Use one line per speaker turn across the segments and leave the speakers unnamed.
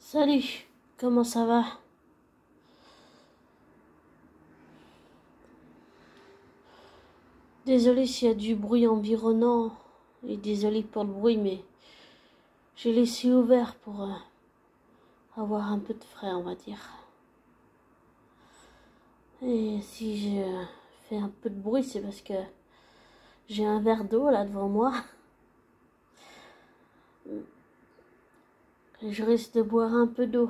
Salut, comment ça va? Désolé s'il y a du bruit environnant et désolé pour le bruit, mais j'ai laissé ouvert pour avoir un peu de frais, on va dire. Et si je fais un peu de bruit, c'est parce que j'ai un verre d'eau là devant moi. Et je risque de boire un peu d'eau.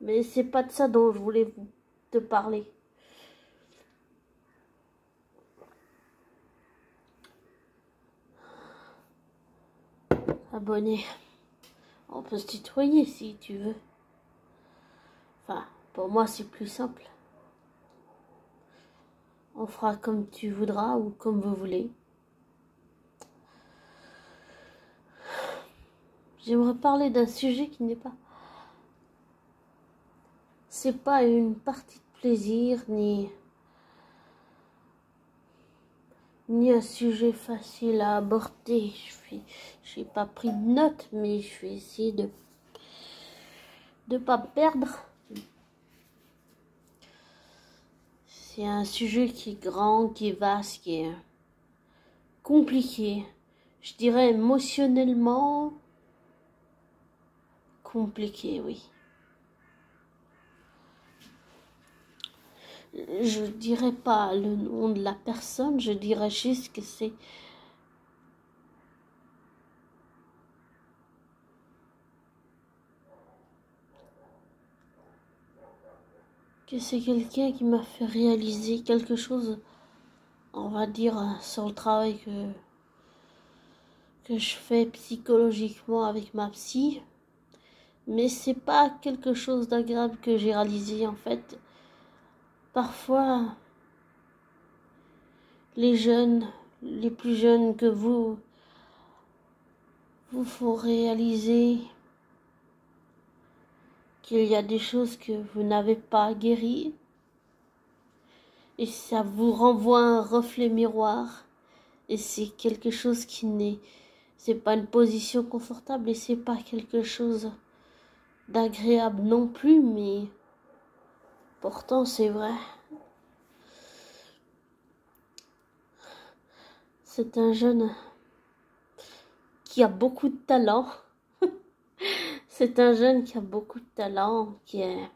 Mais c'est pas de ça dont je voulais te parler. Abonné. On peut se tutoyer si tu veux. Enfin, pour moi c'est plus simple. On fera comme tu voudras ou comme vous voulez. J'aimerais parler d'un sujet qui n'est pas... C'est pas une partie de plaisir, ni un sujet facile à aborder. J'ai pas pris de notes, mais je vais essayer de pas me perdre. C'est un sujet qui est grand, qui est vaste, qui est compliqué. Je dirais émotionnellement compliqué, oui. Je dirais pas le nom de la personne, je dirais juste que c'est quelqu'un qui m'a fait réaliser quelque chose, on va dire, sur le travail que je fais psychologiquement avec ma psy. Mais c'est pas quelque chose d'agréable que j'ai réalisé en fait. Parfois, les jeunes, les plus jeunes que vous font réaliser qu'il y a des choses que vous n'avez pas guéries. Et ça vous renvoie un reflet miroir. Et c'est quelque chose qui n'est... C'est pas une position confortable et c'est pas quelque chose d'agréable non plus, mais pourtant c'est vrai. C'est un jeune qui a beaucoup de talent. C'est un jeune qui a beaucoup de talent, qui est...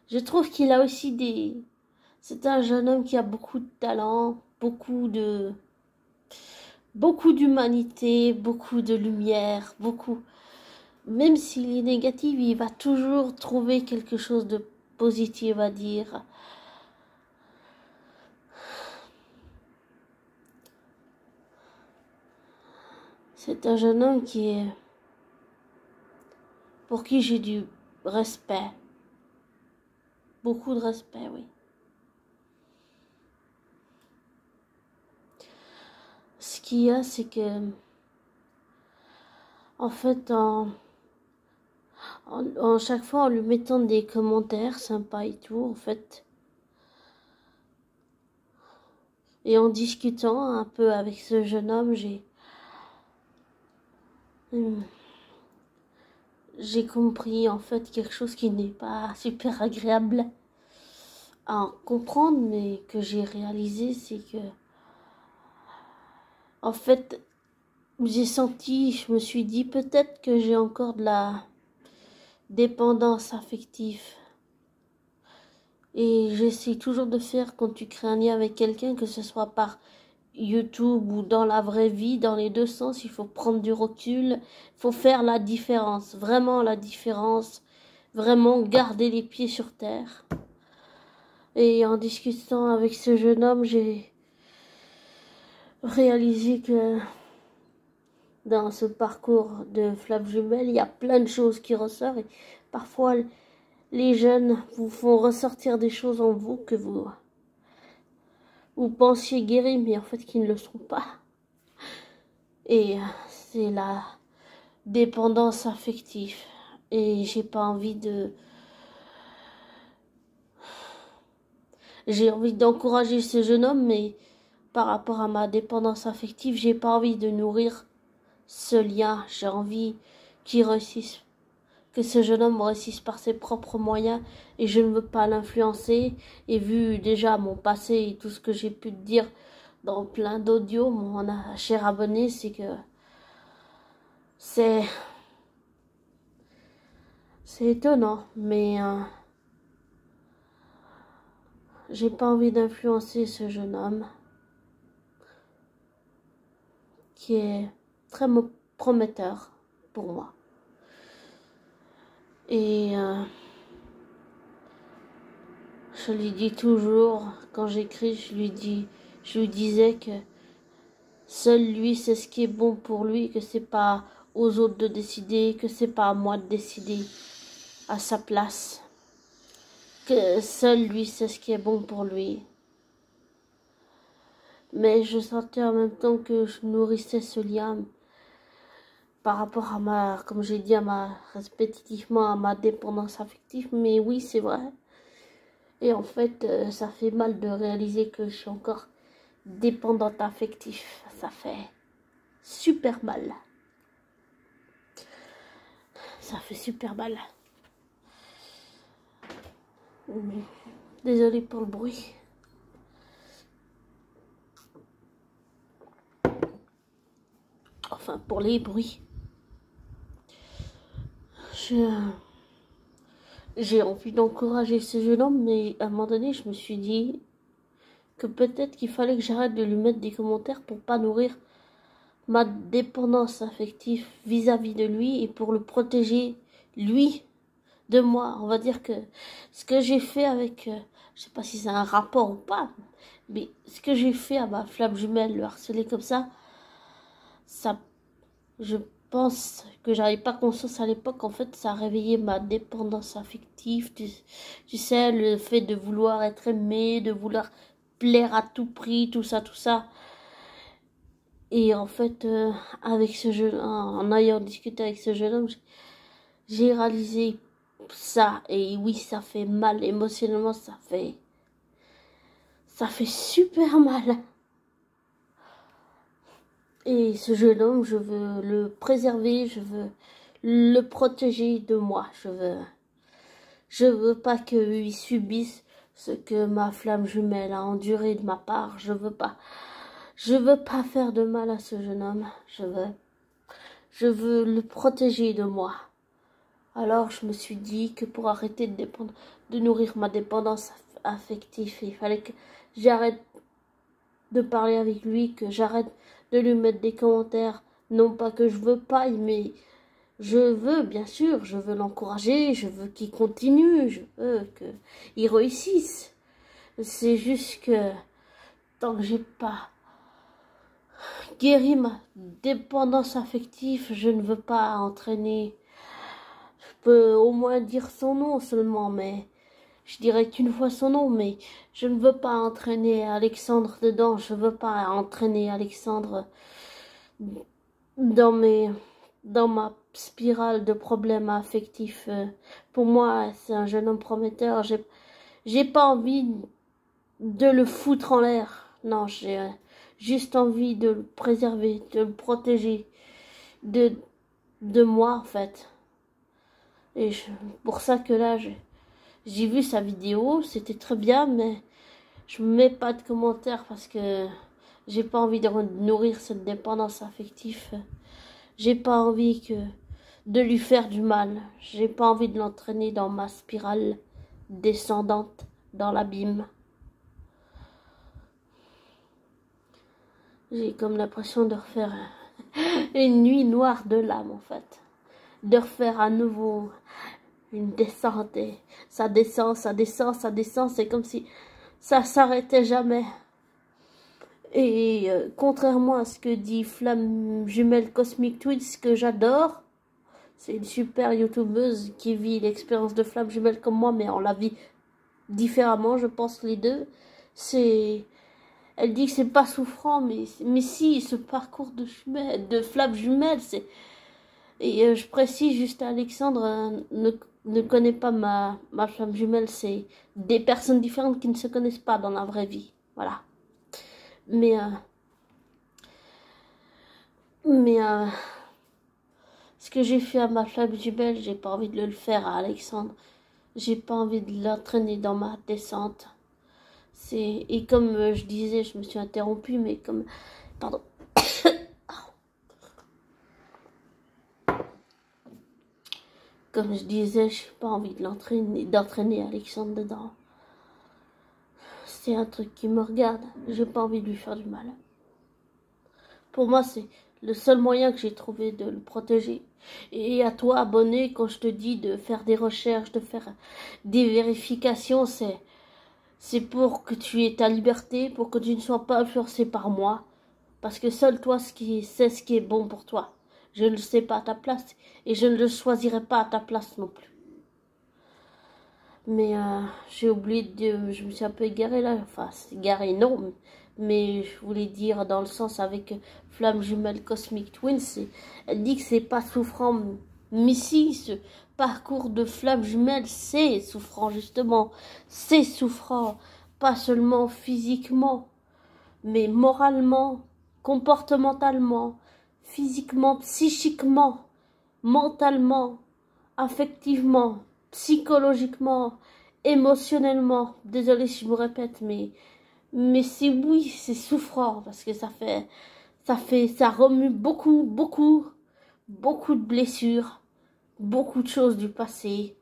Je trouve qu'il a aussi des... C'est un jeune homme qui a beaucoup de talent, beaucoup d'humanité, beaucoup de lumière, beaucoup... Même s'il est négatif, il va toujours trouver quelque chose de positif à dire. C'est un jeune homme qui est... pour qui j'ai du respect. Beaucoup de respect, oui. Ce qu'il y a, c'est que... En fait, chaque fois, en lui mettant des commentaires sympas et tout, en fait... Et en discutant un peu avec ce jeune homme, j'ai compris en fait quelque chose qui n'est pas super agréable à comprendre, mais que j'ai réalisé, c'est que en fait je me suis dit peut-être que j'ai encore de la dépendance affective. Et j'essaie toujours de faire, quand tu crées un lien avec quelqu'un, que ce soit par YouTube ou dans la vraie vie, dans les deux sens, il faut prendre du recul, il faut faire la différence, vraiment la différence, vraiment garder les pieds sur terre. Et en discutant avec ce jeune homme, j'ai réalisé que dans ce parcours de flamme jumelle, il y a plein de choses qui ressortent et parfois les jeunes vous font ressortir des choses en vous que vous pensiez guérir, mais en fait qui ne le sont pas. Et c'est la dépendance affective. Et j'ai pas envie de... J'ai envie d'encourager ce jeune homme, mais par rapport à ma dépendance affective, j'ai pas envie de nourrir ce lien. J'ai envie qu'il réussisse, que ce jeune homme réussisse par ses propres moyens, et je ne veux pas l'influencer. Et vu déjà mon passé et tout ce que j'ai pu te dire dans plein d'audios, mon cher abonné, c'est que c'est étonnant, mais j'ai pas envie d'influencer ce jeune homme qui est très prometteur pour moi. Et je lui dis toujours, quand j'écris, je lui disais que seul lui sait ce qui est bon pour lui, que c'est pas aux autres de décider, que c'est pas à moi de décider à sa place, que seul lui sait ce qui est bon pour lui. Mais je sentais en même temps que je nourrissais ce lien par rapport à ma, comme j'ai dit, répétitivement à ma dépendance affective. Mais oui, c'est vrai. Et en fait, ça fait mal de réaliser que je suis encore dépendante affective. Ça fait super mal. Ça fait super mal. Désolée pour le bruit. Enfin, pour les bruits. J'ai envie d'encourager ce jeune homme, mais à un moment donné, je me suis dit que peut-être qu'il fallait que j'arrête de lui mettre des commentaires pour pas nourrir ma dépendance affective vis-à-vis de lui et pour le protéger, lui, de moi. On va dire que ce que j'ai fait avec, je sais pas si c'est un rapport ou pas, mais ce que j'ai fait à ma flamme jumelle, le harceler comme ça, je pense que j'avais pas conscience à l'époque. En fait, ça a réveillé ma dépendance affective. Tu sais, le fait de vouloir être aimé, de vouloir plaire à tout prix, tout ça, tout ça. Et en fait, avec ce jeune, en ayant discuté avec ce jeune homme, j'ai réalisé ça. Et oui, ça fait mal émotionnellement, ça fait super mal. Et ce jeune homme, je veux le préserver, je veux le protéger de moi. Je veux pas qu'il subisse ce que ma flamme jumelle a enduré de ma part. Je veux pas faire de mal à ce jeune homme. Je veux le protéger de moi. Alors je me suis dit que pour arrêter de nourrir ma dépendance affective, il fallait que j'arrête de parler avec lui, que j'arrête de lui mettre des commentaires. Non pas que je veux pas, mais je veux, bien sûr, je veux l'encourager, je veux qu'il continue, je veux qu'il réussisse. C'est juste que tant que j'ai pas guéri ma dépendance affective, je ne veux pas entraîner. Je peux au moins dire son nom seulement, mais je dirais qu'une fois son nom, mais je ne veux pas entraîner Alexandre dedans. Je veux pas entraîner Alexandre dans ma spirale de problèmes affectifs. Pour moi, c'est un jeune homme prometteur. J'ai pas envie de le foutre en l'air. Non, j'ai juste envie de le préserver, de le protéger de moi, en fait. Et pour ça que là, j'ai vu sa vidéo, c'était très bien, mais je mets pas de commentaires parce que j'ai pas envie de nourrir cette dépendance affective. J'ai pas envie de lui faire du mal. J'ai pas envie de l'entraîner dans ma spirale descendante, dans l'abîme. J'ai comme l'impression de refaire une nuit noire de l'âme, en fait. De refaire à nouveau une descente, et ça descend, ça descend, ça descend. C'est comme si ça s'arrêtait jamais. Et contrairement à ce que dit Flamme Jumelle Cosmic Twins, que j'adore, c'est une super youtubeuse qui vit l'expérience de Flamme Jumelle comme moi, mais on la vit différemment, je pense, les deux. Elle dit que c'est pas souffrant, mais si, ce parcours de Flamme Jumelle, c'est... Et je précise juste à Alexandre, ne connaît pas ma flamme jumelle, c'est des personnes différentes qui ne se connaissent pas dans la vraie vie. Voilà. Mais, mais ce que j'ai fait à ma flamme jumelle, j'ai pas envie de le faire à Alexandre. J'ai pas envie de l'entraîner dans ma descente. Et comme je disais, je me suis interrompue, mais comme... Pardon. Comme je disais, j'ai pas envie de d'entraîner Alexandre dedans. C'est un truc qui me regarde. J'ai pas envie de lui faire du mal. Pour moi, c'est le seul moyen que j'ai trouvé de le protéger. Et à toi, abonné, quand je te dis de faire des recherches, de faire des vérifications, c'est pour que tu aies ta liberté, pour que tu ne sois pas influencé par moi. Parce que seul toi sais ce qui est bon pour toi. Je ne le sais pas à ta place. Et je ne le choisirai pas à ta place non plus. Mais j'ai oublié de... Je me suis un peu égarée là. Enfin, égarée non. Mais je voulais dire dans le sens avec Flamme Jumelle Cosmic Twins. Elle dit que c'est pas souffrant. Mais si, ce parcours de Flamme Jumelle, c'est souffrant justement. C'est souffrant. Pas seulement physiquement. Mais moralement, comportementalement, physiquement, psychiquement, mentalement, affectivement, psychologiquement, émotionnellement. Désolée si je me répète, mais c'est oui, c'est souffrant parce que ça remue beaucoup de blessures, beaucoup de choses du passé,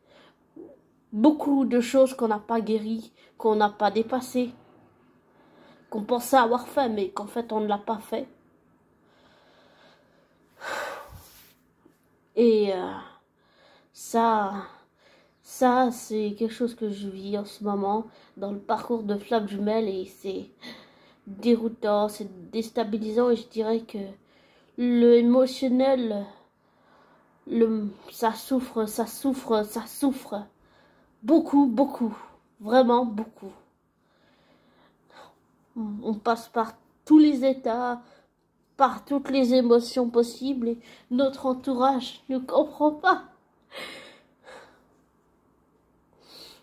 beaucoup de choses qu'on n'a pas guéries, qu'on n'a pas dépassées, qu'on pensait avoir fait, mais qu'en fait on ne l'a pas fait. Et ça, c'est quelque chose que je vis en ce moment dans le parcours de Flamme Jumelle et c'est déroutant, c'est déstabilisant et je dirais que le émotionnel, ça souffre. Beaucoup, vraiment beaucoup. On passe par tous les états, par toutes les émotions possibles et notre entourage ne comprend pas.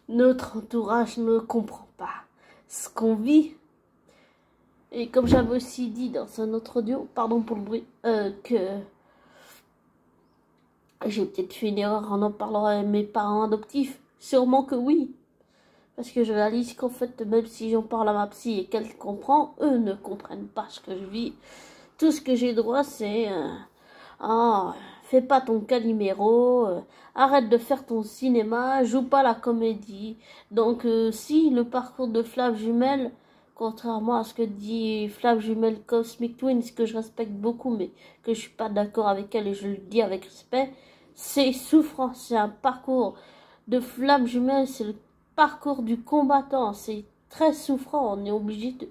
Notre entourage ne comprend pas ce qu'on vit. Et comme j'avais aussi dit dans un autre audio, pardon pour le bruit, que j'ai peut-être fait une erreur en parlant à mes parents adoptifs. Sûrement que oui. Parce que je réalise qu'en fait, même si j'en parle à ma psy et qu'elle comprend, eux ne comprennent pas ce que je vis. Tout ce que j'ai droit, c'est fais pas ton Calimero, arrête de faire ton cinéma, joue pas la comédie. Donc si le parcours de Flamme Jumelle, contrairement à ce que dit Flamme Jumelle Cosmic Twins, que je respecte beaucoup, mais que je suis pas d'accord avec elle et je le dis avec respect, c'est souffrant, c'est un parcours de Flamme Jumelle, c'est le parcours du combattant, c'est très souffrant, on est obligé de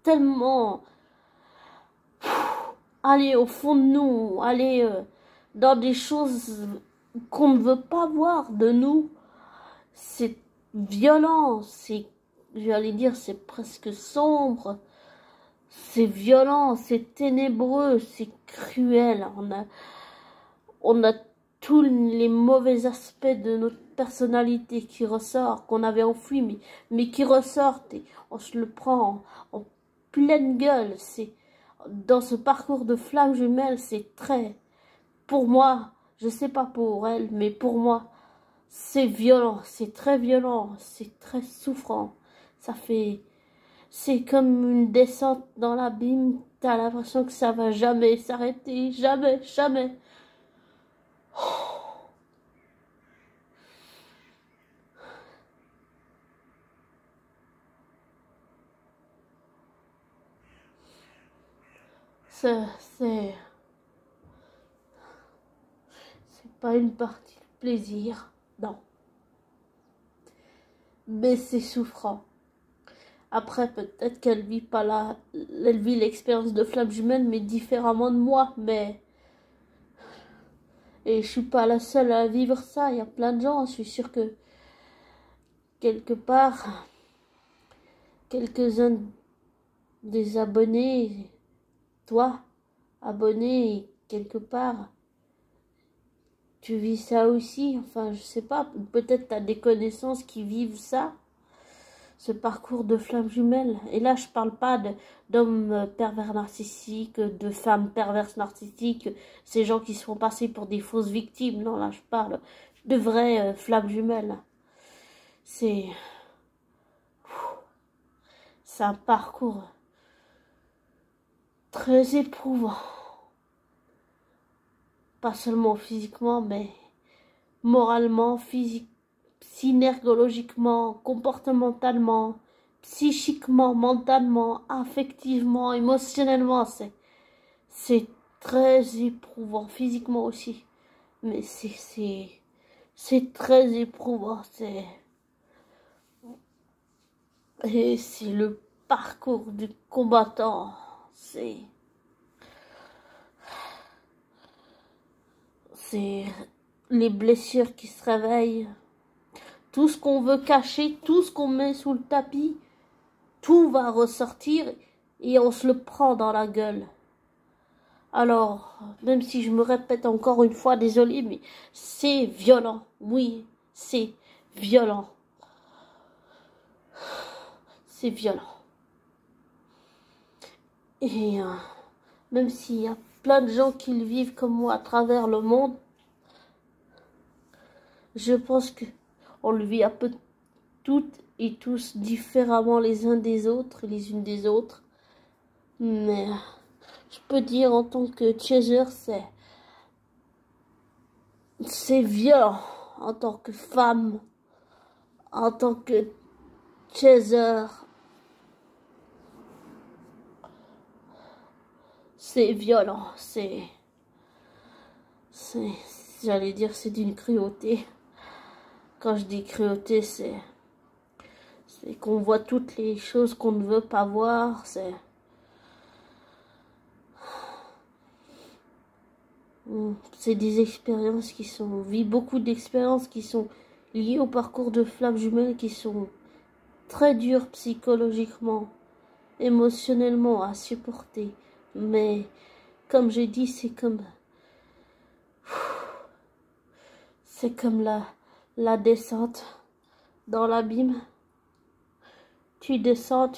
tellement aller au fond de nous, aller dans des choses qu'on ne veut pas voir de nous. C'est violent, j'allais dire, c'est presque sombre, c'est violent, c'est ténébreux, c'est cruel. On a tous les mauvais aspects de notre personnalité qui ressortent, qu'on avait enfoui, mais qui ressortent et on se le prend en pleine gueule. C'est dans ce parcours de Flamme Jumelle, c'est très, pour moi, je sais pas pour elle, mais pour moi, c'est violent, c'est très souffrant. C'est comme une descente dans l'abîme. T'as l'impression que ça va jamais s'arrêter, jamais. C'est pas une partie de plaisir, non. Mais c'est souffrant. Après, peut-être qu'elle vit pas elle vit l'expérience de Flamme Jumelle, mais différemment de moi, et je suis pas la seule à vivre ça, il y a plein de gens, je suis sûre que quelque part, quelques-uns des abonnés, toi, abonné, quelque part, tu vis ça aussi, enfin, je sais pas, peut-être t'as des connaissances qui vivent ça. ce parcours de flamme jumelle. Et là, je parle pas d'hommes pervers narcissiques, de femmes perverses narcissiques, ces gens qui se font passer pour des fausses victimes. Non, là, je parle de vraies flammes jumelles. C'est un parcours très éprouvant. Pas seulement physiquement, mais moralement, synergologiquement, comportementalement, psychiquement, mentalement, affectivement, émotionnellement. C'est très éprouvant, physiquement aussi. Mais c'est très éprouvant. Et c'est le parcours du combattant. C'est les blessures qui se réveillent. Tout ce qu'on veut cacher, tout ce qu'on met sous le tapis, tout va ressortir et on se le prend dans la gueule. Alors, même si je me répète encore une fois, désolé, mais c'est violent. Oui, c'est violent. C'est violent. Et même s'il y a plein de gens qui le vivent comme moi à travers le monde, je pense que on le vit un peu toutes et tous différemment les uns des autres, les unes des autres. Mais je peux dire en tant que chaser, c'est violent en tant que femme, en tant que chaser. C'est violent, j'allais dire c'est d'une cruauté. Quand je dis cruauté, c'est qu'on voit toutes les choses qu'on ne veut pas voir, c'est des expériences qui sont, on vit beaucoup d'expériences qui sont liées au parcours de flamme jumelle, qui sont très dures psychologiquement, émotionnellement à supporter. Mais comme j'ai dit, c'est comme la descente dans l'abîme. Tu descends.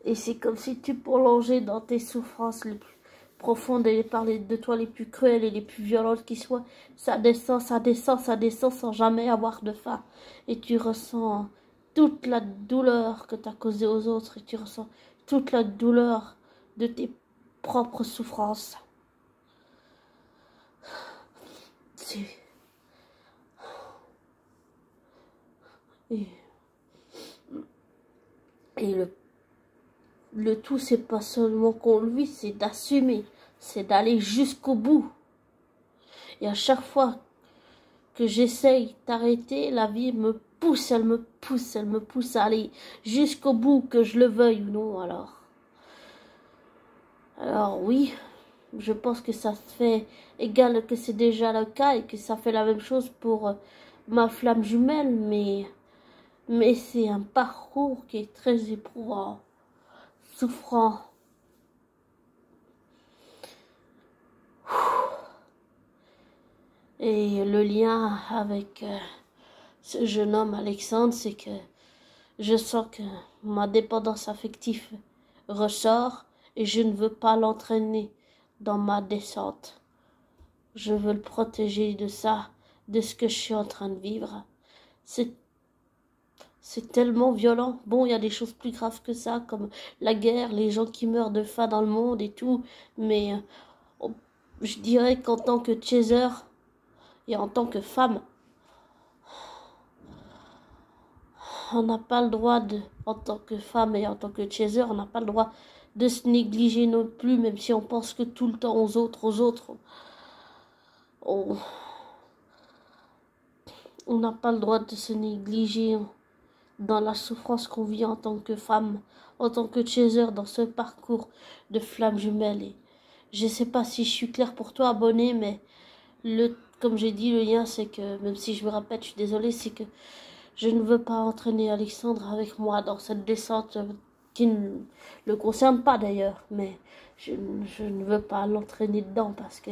Et c'est comme si tu prolongeais dans tes souffrances les plus profondes et parler de toi les plus cruelles et les plus violentes qui soient. Ça descend sans jamais avoir de fin. Et tu ressens toute la douleur que tu as causée aux autres. Et tu ressens toute la douleur de tes propres souffrances. Et le tout, c'est pas seulement qu'on le vit, c'est d'assumer, c'est d'aller jusqu'au bout. Et à chaque fois que j'essaye d'arrêter, la vie me pousse, elle me pousse à aller jusqu'au bout, que je le veuille ou non. Alors oui, je pense que ça se fait égal, que c'est déjà le cas et que ça fait la même chose pour ma flamme jumelle, mais c'est un parcours qui est très éprouvant, souffrant. Et le lien avec ce jeune homme Alexandre, c'est que je sens que ma dépendance affective ressort et je ne veux pas l'entraîner dans ma descente. Je veux le protéger de ça, de ce que je suis en train de vivre. C'est tellement violent. Bon, il y a des choses plus graves que ça, comme la guerre, les gens qui meurent de faim dans le monde et tout, mais je dirais qu'en tant que chaser et en tant que femme, on n'a pas le droit en tant que femme et en tant que chaser, on n'a pas le droit de se négliger non plus, même si on pense que tout le temps aux autres. On n'a pas le droit de se négliger dans la souffrance qu'on vit en tant que femme, en tant que chaser dans ce parcours de flamme jumelle. Et je sais pas si je suis claire pour toi, abonné, mais comme j'ai dit, le lien, c'est que, même si je me répète, je suis désolée, c'est que je ne veux pas entraîner Alexandre avec moi dans cette descente qui ne le concerne pas d'ailleurs, mais je ne veux pas l'entraîner dedans parce que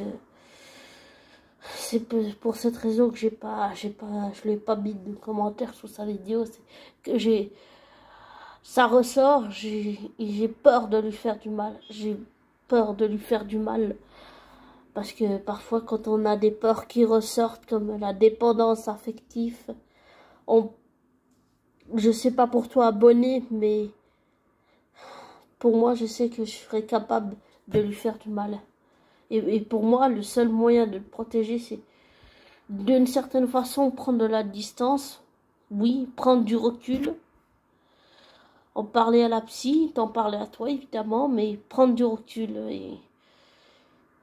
C'est pour cette raison que je lui ai pas mis de commentaires sous sa vidéo. C'est que ça ressort, j'ai peur de lui faire du mal. J'ai peur de lui faire du mal. Parce que parfois, quand on a des peurs qui ressortent, comme la dépendance affective, je sais pas pour toi, abonné, mais pour moi, je sais que je serais capable de lui faire du mal. Et pour moi, le seul moyen de le protéger, c'est d'une certaine façon prendre de la distance. Oui, prendre du recul. En parler à la psy, t'en parler à toi, évidemment, mais prendre du recul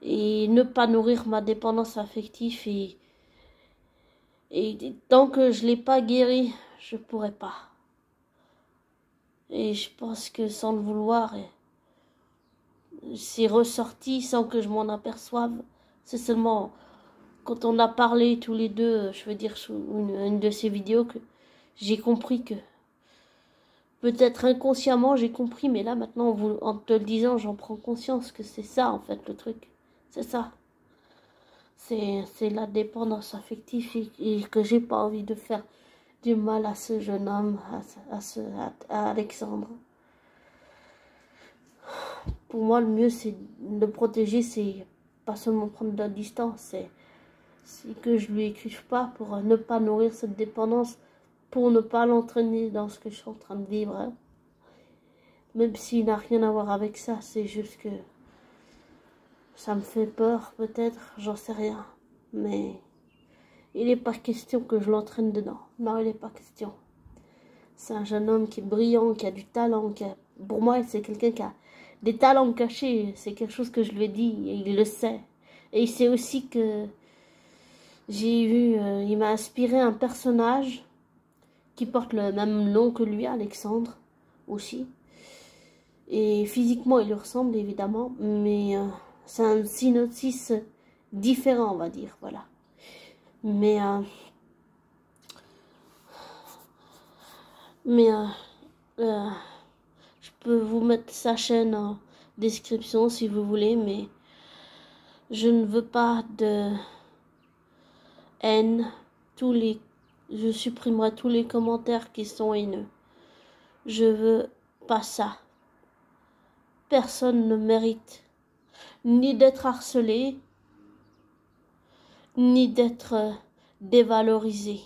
et ne pas nourrir ma dépendance affective. Et tant que je l'ai pas guéri, je pourrais pas. Et je pense que sans le vouloir, c'est ressorti sans que je m'en aperçoive. C'est seulement quand on a parlé tous les deux, je veux dire sous une de ces vidéos, que j'ai compris que peut-être inconsciemment j'ai compris, mais là maintenant en te le disant, j'en prends conscience que c'est ça en fait le truc. C'est ça. C'est la dépendance affective et que j'ai pas envie de faire du mal à ce jeune homme, à Alexandre. Pour moi, le mieux, c'est de le protéger, c'est pas seulement prendre de la distance, c'est que je lui écrive pas pour ne pas nourrir cette dépendance, pour ne pas l'entraîner dans ce que je suis en train de vivre. Hein. Même s'il n'a rien à voir avec ça, c'est juste que ça me fait peur, peut-être, j'en sais rien. Mais il n'est pas question que je l'entraîne dedans. Non, il n'est pas question. C'est un jeune homme qui est brillant, qui a du talent. Pour moi, c'est quelqu'un qui a des talents cachés. C'est quelque chose que je lui ai dit et il le sait. Et il sait aussi que j'ai vu, il m'a inspiré un personnage qui porte le même nom que lui, Alexandre, aussi. Et physiquement, il lui ressemble, évidemment, mais c'est un synopsis différent, on va dire, voilà. Mais je peux vous mettre sa chaîne en description si vous voulez, mais je ne veux pas de haine. Je supprimerai tous les commentaires qui sont haineux. Je veux pas ça. Personne ne mérite ni d'être harcelé, ni d'être dévalorisé.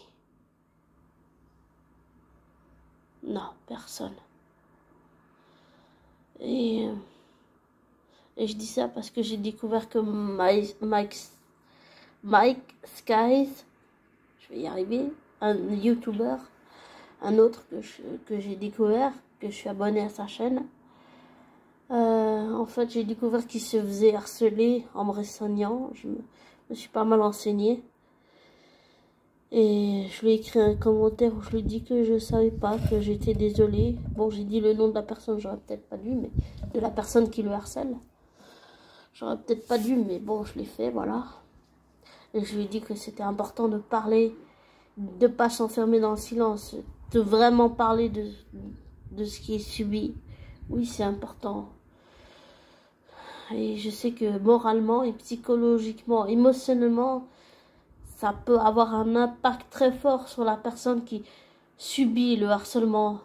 Non, personne. Et je dis ça parce que j'ai découvert que Mike Skies, je vais y arriver, un YouTuber, un autre que j'ai découvert, que je suis abonné à sa chaîne. En fait, j'ai découvert qu'il se faisait harceler en me renseignant. Je me suis pas mal renseignée. Et je lui ai écrit un commentaire où je lui ai dit que je savais pas, que j'étais désolée. Bon, j'ai dit le nom de la personne, j'aurais peut-être pas dû, mais de la personne qui le harcèle. J'aurais peut-être pas dû, mais bon, je l'ai fait, voilà. Et je lui ai dit que c'était important de parler, de pas s'enfermer dans le silence, de vraiment parler de ce qui est subi. Oui, c'est important. Et je sais que moralement et psychologiquement, émotionnellement, ça peut avoir un impact très fort sur la personne qui subit le harcèlement,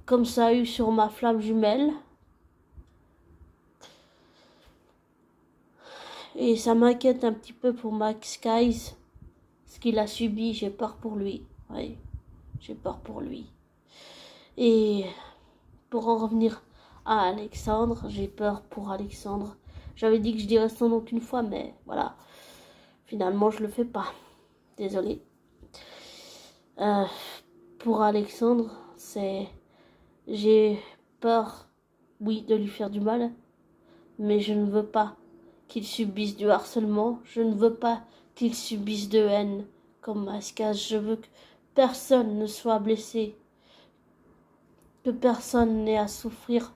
comme ça a eu sur ma flamme jumelle. Et ça m'inquiète un petit peu pour Max Skies, ce qu'il a subi, j'ai peur pour lui. Oui, j'ai peur pour lui. Et pour en revenir à Alexandre, j'ai peur pour Alexandre. J'avais dit que je dirais son nom qu'une fois, mais voilà. Finalement, je le fais pas. Désolée. Pour Alexandre, j'ai peur, oui, de lui faire du mal, mais je ne veux pas qu'il subisse du harcèlement. Je ne veux pas qu'il subisse de haine comme Mascas. Je veux que personne ne soit blessé, que personne n'ait à souffrir.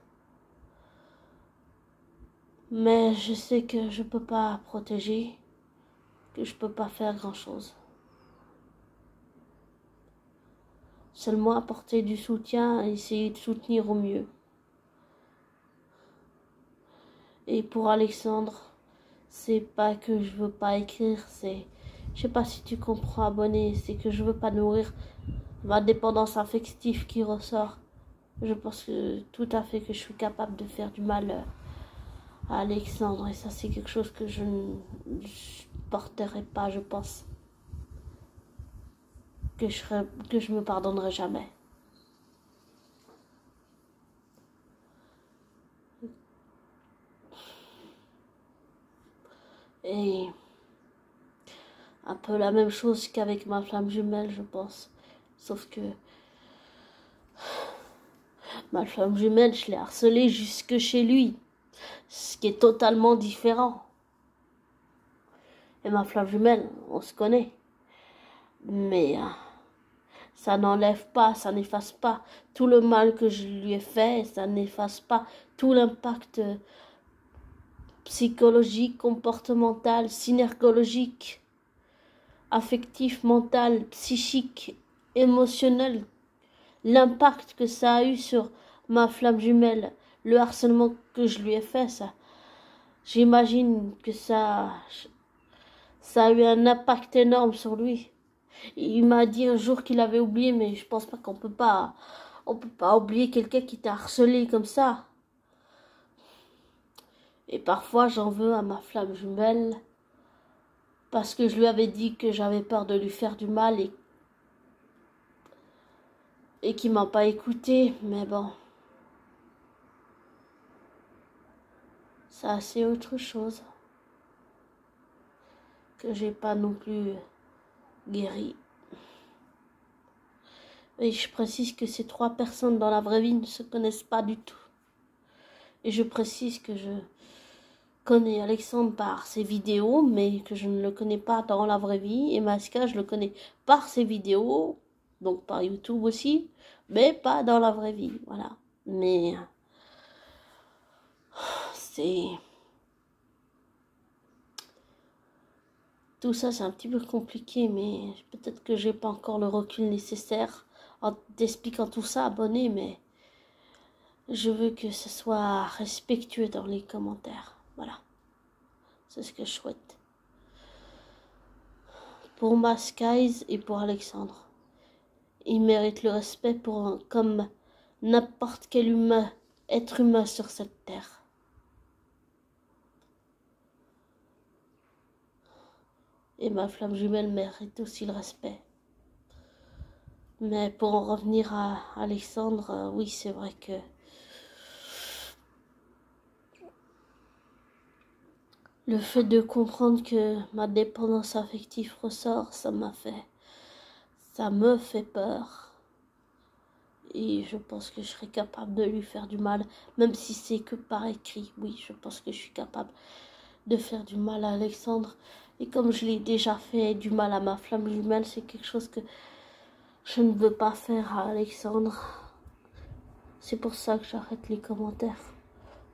Mais je sais que je peux pas protéger, que je peux pas faire grand-chose. Seulement apporter du soutien et essayer de soutenir au mieux. Et pour Alexandre, c'est pas que je veux pas écrire, c'est... Je sais pas si tu comprends, abonné, c'est que je veux pas nourrir ma dépendance affective qui ressort. Je pense que tout à fait que je suis capable de faire du mal à Alexandre, et ça c'est quelque chose que je ne porterai pas, je pense. Que je me pardonnerai jamais. Et un peu la même chose qu'avec ma flamme jumelle, je pense. Sauf que ma flamme jumelle, je l'ai harcelée jusque chez lui. Ce qui est totalement différent. Et ma flamme jumelle, on se connaît. Mais ça n'enlève pas, ça n'efface pas tout le mal que je lui ai fait. Ça n'efface pas tout l'impact psychologique, comportemental, synergologique, affectif, mental, psychique, émotionnel, l'impact que ça a eu sur ma flamme jumelle, le harcèlement que je lui ai fait, ça, j'imagine que ça a eu un impact énorme sur lui. Il m'a dit un jour qu'il avait oublié, mais je pense pas qu'on peut pas oublier quelqu'un qui t'a harcelé comme ça. Et parfois j'en veux à ma flamme jumelle parce que je lui avais dit que j'avais peur de lui faire du mal et qu'il m'a pas écouté, mais bon. Ça c'est autre chose que j'ai pas non plus guéri. Et je précise que ces 3 personnes dans la vraie vie ne se connaissent pas du tout. Et je précise que je connais Alexandre par ses vidéos, mais que je ne le connais pas dans la vraie vie. Et Masca, je le connais par ses vidéos, donc par YouTube aussi, mais pas dans la vraie vie, voilà. Mais c'est... Tout ça, c'est un petit peu compliqué, mais peut-être que j'ai pas encore le recul nécessaire en t'expliquant tout ça, abonné, mais je veux que ce soit respectueux dans les commentaires, voilà. C'est ce que je souhaite. Pour Mascaise et pour Alexandre. Ils méritent le respect comme n'importe quel être humain sur cette terre. Et ma flamme jumelle mérite aussi le respect. Mais pour en revenir à Alexandre, oui, c'est vrai que le fait de comprendre que ma dépendance affective ressort, ça me fait peur. Et je pense que je serais capable de lui faire du mal, même si c'est que par écrit. Oui, je pense que je suis capable de faire du mal à Alexandre. Et comme je l'ai déjà fait du mal à ma flamme jumelle, c'est quelque chose que je ne veux pas faire à Alexandre. C'est pour ça que j'arrête les commentaires.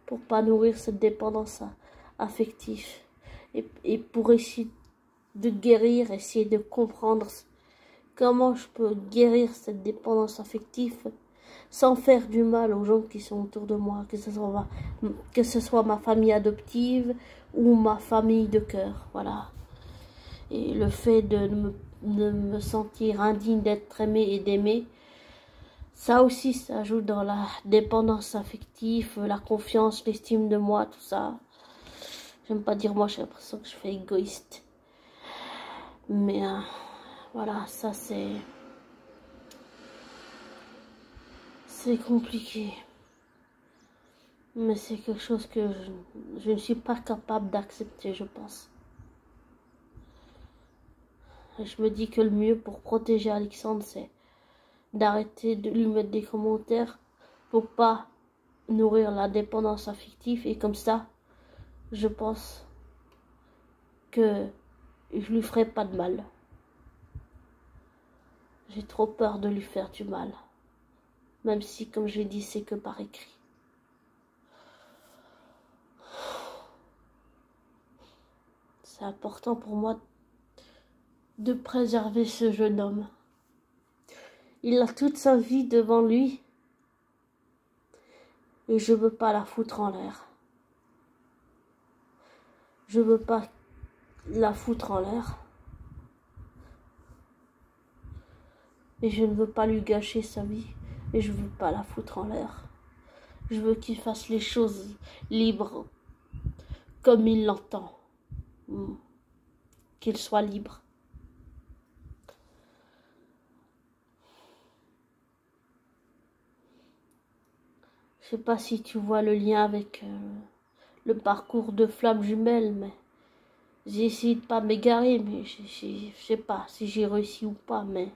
Pour pas nourrir cette dépendance affective. Et pour essayer de guérir, essayer de comprendre comment je peux guérir cette dépendance affective sans faire du mal aux gens qui sont autour de moi, que ce soit ma famille adoptive ou ma famille de cœur, voilà. Et le fait de me sentir indigne d'être aimé et d'aimer, ça aussi, ça joue dans la dépendance affective, la confiance, l'estime de moi, tout ça. J'aime pas dire moi, j'ai l'impression que je fais égoïste. Mais voilà, ça c'est compliqué. Mais c'est quelque chose que je ne suis pas capable d'accepter, je pense. Et je me dis que le mieux pour protéger Alexandre, c'est d'arrêter de lui mettre des commentaires pour pas nourrir la dépendance affective. Et comme ça, je pense que je lui ferai pas de mal. J'ai trop peur de lui faire du mal. Même si, comme je l'ai dit, c'est que par écrit. C'est important pour moi de préserver ce jeune homme. Il a toute sa vie devant lui et je veux pas la foutre en l'air. Je veux pas la foutre en l'air. Et je ne veux pas lui gâcher sa vie. Et je veux pas la foutre en l'air. Je veux qu'il fasse les choses libres, comme il l'entend. Qu'il soit libre. Je sais pas si tu vois le lien avec le parcours de Flamme Jumelle, mais j'ai essayé de pas m'égarer, mais je sais pas si j'ai réussi ou pas, mais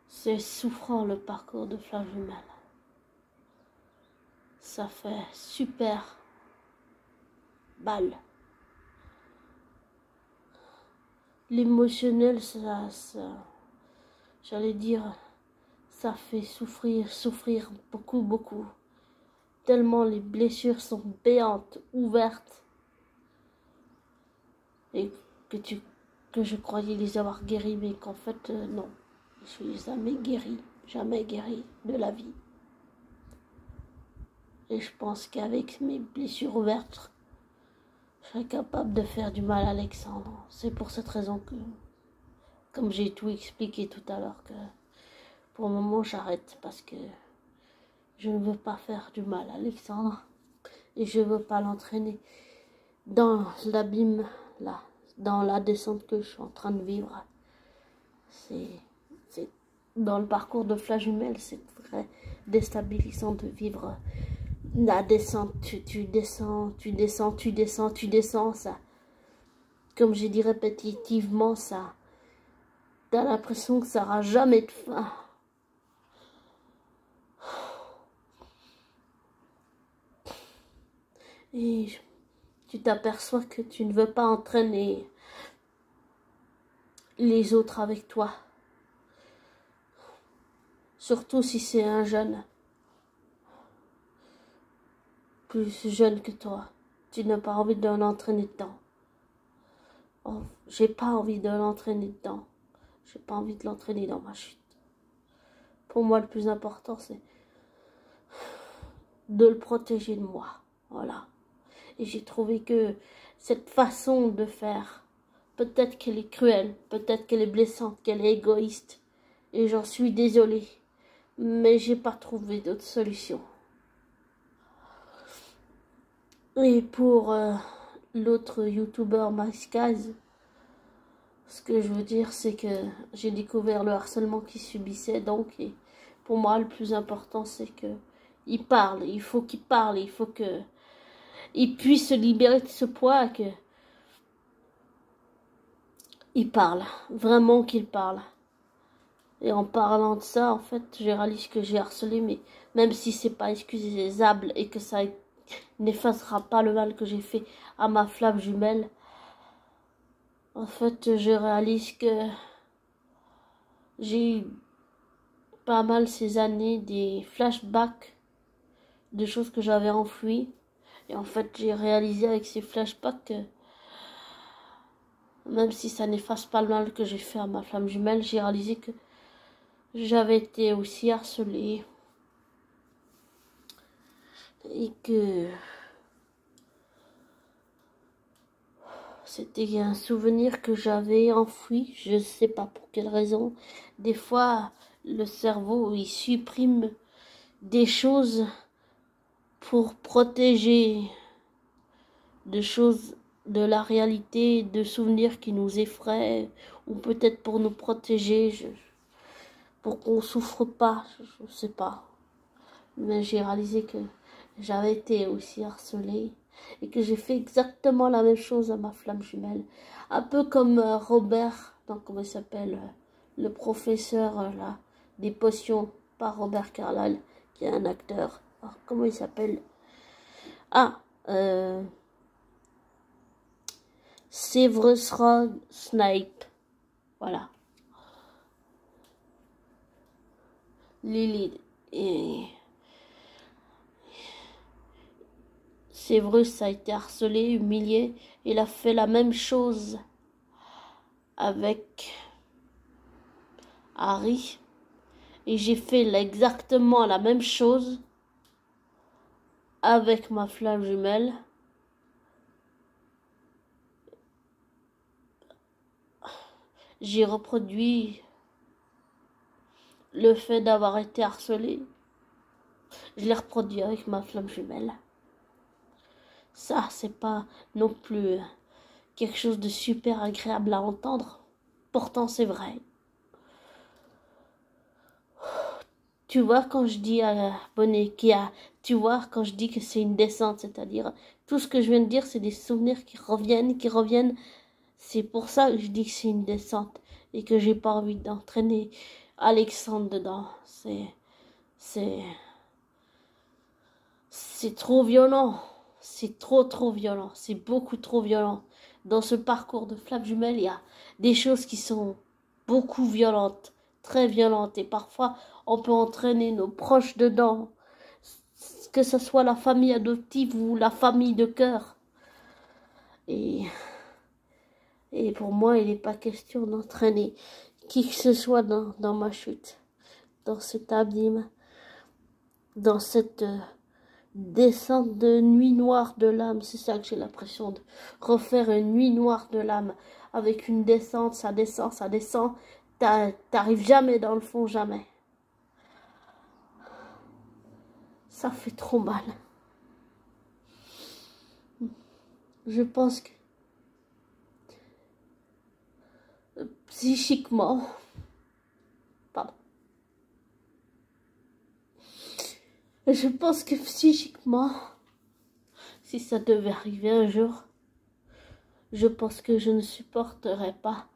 c'est souffrant le parcours de Flamme Jumelle. Ça fait super mal. L'émotionnel, j'allais dire, ça fait souffrir beaucoup. Tellement les blessures sont béantes, ouvertes. Et que je croyais les avoir guéries, mais qu'en fait, non. Je suis jamais guérie de la vie. Et je pense qu'avec mes blessures ouvertes, je serais capable de faire du mal à Alexandre. C'est pour cette raison que, comme j'ai tout expliqué tout à l'heure, que pour le moment j'arrête parce que je ne veux pas faire du mal à Alexandre et je ne veux pas l'entraîner dans l'abîme là, dans la descente que je suis en train de vivre. C'est dans le parcours de Flamme Jumelle, c'est très déstabilisant de vivre la descente. Tu descends, ça. Comme j'ai dit répétitivement, ça. T'as l'impression que ça n'aura jamais de fin. Et tu t'aperçois que tu ne veux pas entraîner les autres avec toi. Surtout si c'est un jeune. Plus jeune que toi. Tu n'as pas envie de l'entraîner dedans. Oh, j'ai pas envie de l'entraîner dedans. J'ai pas envie de l'entraîner dans ma chute. Pour moi, le plus important, c'est de le protéger de moi. Voilà. Et j'ai trouvé que cette façon de faire, peut-être qu'elle est cruelle, peut-être qu'elle est blessante, qu'elle est égoïste. Et j'en suis désolée. Mais j'ai pas trouvé d'autre solution. Et pour l'autre youtubeur MaxKaz, ce que je veux dire, c'est que j'ai découvert le harcèlement qu'il subissait. Donc, et pour moi, le plus important, c'est que il parle. Il faut qu'il parle. Il faut que il puisse se libérer de ce poids. Que il parle. Vraiment qu'il parle. Et en parlant de ça, en fait, j'ai réalisé que j'ai harcelé, mais même si c'est pas excusable et que ça n'effacera pas le mal que j'ai fait à ma Flamme Jumelle, en fait, je réalise que j'ai eu pas mal ces années des flashbacks de choses que j'avais enfouies. Et en fait, j'ai réalisé avec ces flashbacks que même si ça n'efface pas le mal que j'ai fait à ma Flamme Jumelle, j'ai réalisé que j'avais été aussi harcelée. Et que c'était un souvenir que j'avais enfoui, je sais pas pour quelle raison. Des fois, le cerveau, il supprime des choses pour protéger de choses de la réalité, de souvenirs qui nous effraient, ou peut-être pour nous protéger, pour qu'on souffre pas, je sais pas. Mais j'ai réalisé que j'avais été aussi harcelée et que j'ai fait exactement la même chose à ma Flamme Jumelle. Un peu comme Robert, donc comment il s'appelle, le professeur là, des potions, pas Robert Carlyle, qui est un acteur. Alors, comment il s'appelle? Ah, Severus Snape. Voilà. Lily et Severus a été harcelé, humilié. Il a fait la même chose avec Harry. Et j'ai fait exactement la même chose avec ma flamme jumelle, j'ai reproduit le fait d'avoir été harcelée. Je l'ai reproduit avec ma flamme jumelle. Ça, c'est pas non plus quelque chose de super agréable à entendre. Pourtant, c'est vrai. Tu vois, quand je dis à Bonnet tu vois, quand je dis que c'est une descente, c'est-à-dire tout ce que je viens de dire, c'est des souvenirs qui reviennent. C'est pour ça que je dis que c'est une descente et que j'ai pas envie d'entraîner Alexandre dedans. C'est trop violent. C'est trop violent. C'est beaucoup trop violent. Dans ce parcours de flamme jumelle, il y a des choses qui sont beaucoup violentes, très violentes. Et parfois, on peut entraîner nos proches dedans, que ce soit la famille adoptive ou la famille de cœur. Et pour moi, il n'est pas question d'entraîner qui que ce soit dans ma chute, dans cet abîme, dans cette descente de nuit noire de l'âme. C'est ça que j'ai l'impression de refaire, une nuit noire de l'âme avec une descente, ça descend, t'arrives jamais dans le fond, jamais. Ça fait trop mal. Je pense que psychiquement, pardon, je pense que psychiquement, si ça devait arriver un jour, je pense que je ne supporterais pas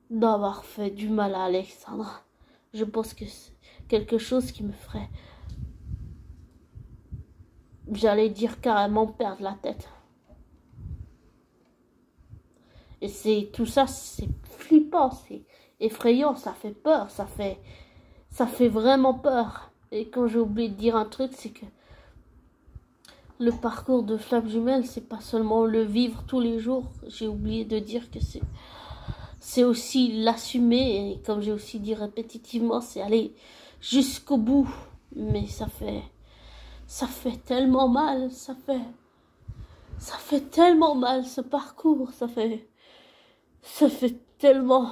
d'avoir fait du mal à Alexandre. Je pense que c'est quelque chose qui me ferait, j'allais dire carrément, perdre la tête. Et c'est tout ça, c'est flippant, c'est effrayant, ça fait peur, ça fait vraiment peur. Et quand j'ai oublié de dire un truc, c'est que le parcours de flamme jumelle, c'est pas seulement le vivre tous les jours. J'ai oublié de dire que c'est aussi l'assumer. Et comme j'ai aussi dit répétitivement, c'est aller jusqu'au bout. Mais ça fait tellement mal, ça fait tellement mal ce parcours, ça fait tellement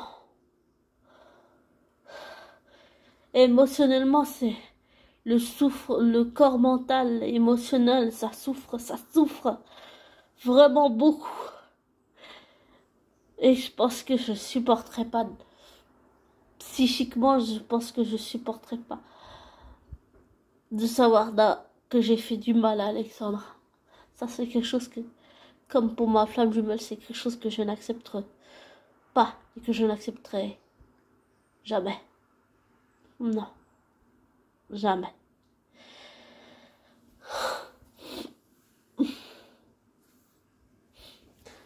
émotionnellement, c'est le corps mental, émotionnel, ça souffre vraiment beaucoup. Et je pense que je supporterai pas, psychiquement, je pense que je supporterai pas de savoir que j'ai fait du mal à Alexandre. Ça, c'est quelque chose que, comme pour ma flamme jumelle, c'est quelque chose que je n'accepterai pas et que je n'accepterai jamais. Non, jamais.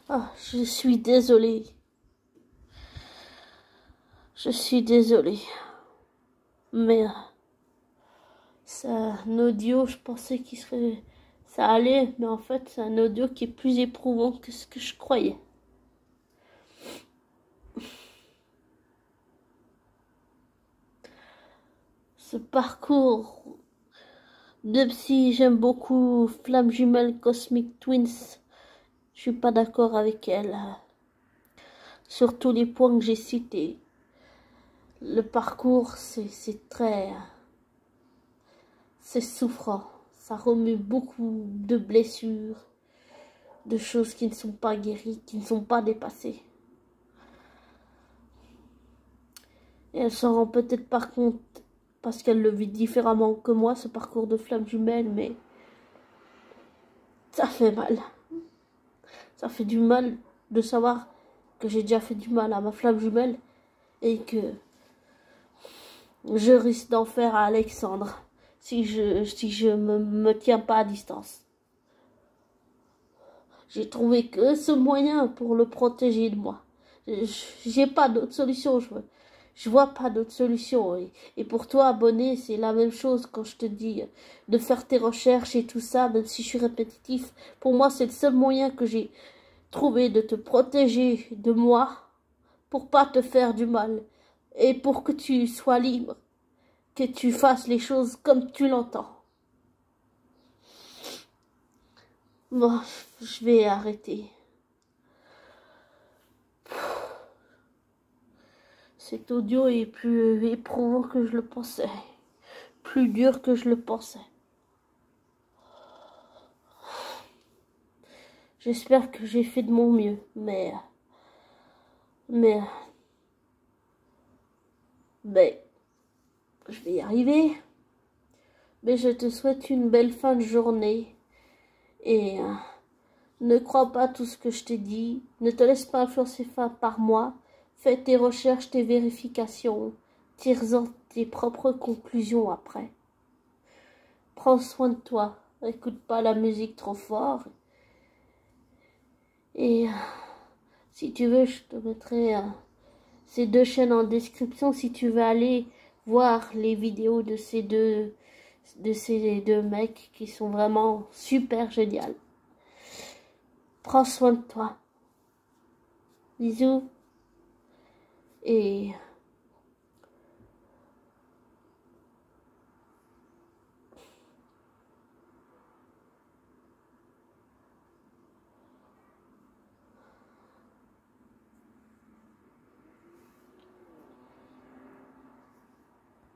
Ah, je suis désolée. Je suis désolée. Mais c'est un audio, je pensais qu'il serait... Ça allait, mais en fait, c'est un audio qui est plus éprouvant que ce que je croyais. Ce parcours, même si j'aime beaucoup Flamme Jumelle Cosmic Twins, je suis pas d'accord avec elle sur tous les points que j'ai cités. Le parcours, c'est souffrant. Ça remue beaucoup de blessures, de choses qui ne sont pas guéries, qui ne sont pas dépassées. Et elle s'en rend peut-être pas compte parce qu'elle le vit différemment que moi, ce parcours de flamme jumelle, mais ça fait mal. Ça fait du mal de savoir que j'ai déjà fait du mal à ma flamme jumelle et que je risque d'en faire à Alexandre si je me tiens pas à distance. J'ai trouvé que ce moyen pour le protéger de moi. J'ai pas d'autre solution, je vois pas d'autre solution. Et pour toi, abonné, c'est la même chose quand je te dis de faire tes recherches et tout ça, même si je suis répétitif. Pour moi, c'est le seul moyen que j'ai trouvé de te protéger de moi pour pas te faire du mal et pour que tu sois libre que tu fasses les choses comme tu l'entends. Moi, je vais arrêter. Cet audio est plus éprouvant que je le pensais. Plus dur que je le pensais. J'espère que j'ai fait de mon mieux, mais je vais y arriver. Mais je te souhaite une belle fin de journée. Et ne crois pas tout ce que je t'ai dit. Ne te laisse pas influencer par moi. Fais tes recherches, tes vérifications. Tire-en tes propres conclusions après. Prends soin de toi. Écoute pas la musique trop fort. Et si tu veux, je te mettrai ces deux chaînes en description si tu veux aller voir les vidéos de ces deux mecs qui sont vraiment super géniaux. Prends soin de toi. Bisous. Et